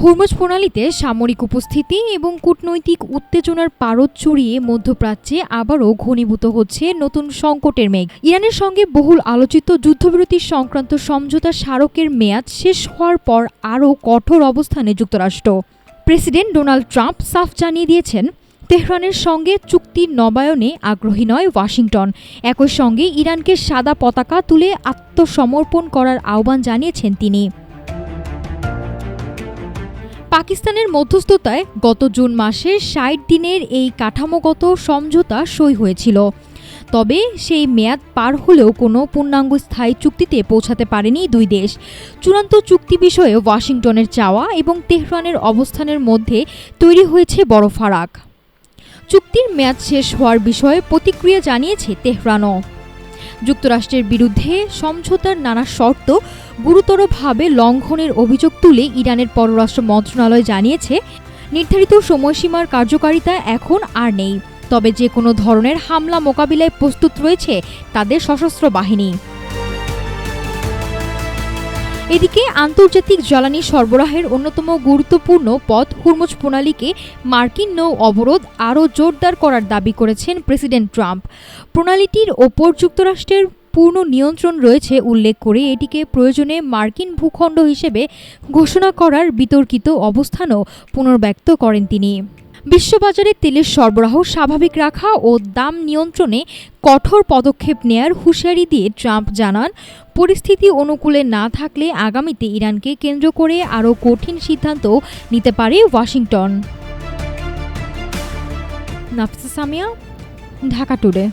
Hormuz প্রণালীতে সামরিক উপস্থিতি এবং কূটনৈতিক উত্তেজনার পারদ চড়িয়ে মধ্যপ্রাচ্যে আবারও ঘনীভূত হচ্ছে নতুন সংকটের মেঘ। ইরানের সঙ্গে বহুল আলোচিত যুদ্ধবিরতি সংক্রান্ত সমঝোতা স্মারকের মেয়াদ শেষ হওয়ার পর আরও কঠোর অবস্থানে যুক্তরাষ্ট্র। প্রেসিডেন্ট ডোনাল্ড ট্রাম্প সাফ জানিয়ে দিয়েছেন, তেহরানের সঙ্গে চুক্তি নবায়নে আগ্রহী নয় ওয়াশিংটন। একই সঙ্গে ইরানকে সাদা পতাকা তুলে আত্মসমর্পণ করার আহ্বান জানিয়েছেন তিনি। পাকিস্তানের মধ্যস্থতায় গত জুন মাসে ৬০ দিনের এই কাঠামোগত সমঝোতা সই হয়েছিল। তবে সেই মেয়াদ পার হলেও কোনো পূর্ণাঙ্গ স্থায়ী চুক্তিতে পৌঁছাতে পারেনি দুই দেশ। চূড়ান্ত চুক্তি বিষয়ে ওয়াশিংটনের চাওয়া এবং তেহরানের অবস্থানের মধ্যে তৈরি হয়েছে বড় ফারাক। চুক্তির মেয়াদ শেষ হওয়ার বিষয়ে প্রতিক্রিয়া জানিয়েছে তেহরানও। যুক্তরাষ্ট্রের বিরুদ্ধে সমঝোতার নানা শর্ত গুরুতরভাবে লঙ্ঘনের অভিযোগ তুলে ইরানের পররাষ্ট্র মন্ত্রণালয় জানিয়েছে, নির্ধারিত সময়সীমার কার্যকারিতা এখন আর নেই। তবে যে কোনো ধরনের হামলা মোকাবিলায় প্রস্তুত রয়েছে তাদের সশস্ত্র বাহিনী। এদিকে আন্তর্জাতিক জ্বালানি সরবরাহের অন্যতম গুরুত্বপূর্ণ পথ হরমুজ প্রণালীকে মার্কিন নৌ অবরোধ আরও জোরদার করার দাবি করেছেন প্রেসিডেন্ট ট্রাম্প। প্রণালীটির ওপর যুক্তরাষ্ট্রের পূর্ণ নিয়ন্ত্রণ রয়েছে উল্লেখ করে এটিকে প্রয়োজনে মার্কিন ভূখণ্ড হিসেবে ঘোষণা করার বিতর্কিত অবস্থানও পুনর্ব্যক্ত করেন তিনি। বিশ্ববাজারে তেলের সরবরাহ স্বাভাবিক রাখা ও দাম নিয়ন্ত্রণে কঠোর পদক্ষেপ নেয়ার হুঁশিয়ারি দিয়ে ট্রাম্প জানান, পরিস্থিতি অনুকূলে না থাকলে আগামীতে ইরানকে কেন্দ্র করে আরও কঠিন সিদ্ধান্ত নিতে পারে ওয়াশিংটন। নাফিসা সামিয়া, ঢাকা টুডে।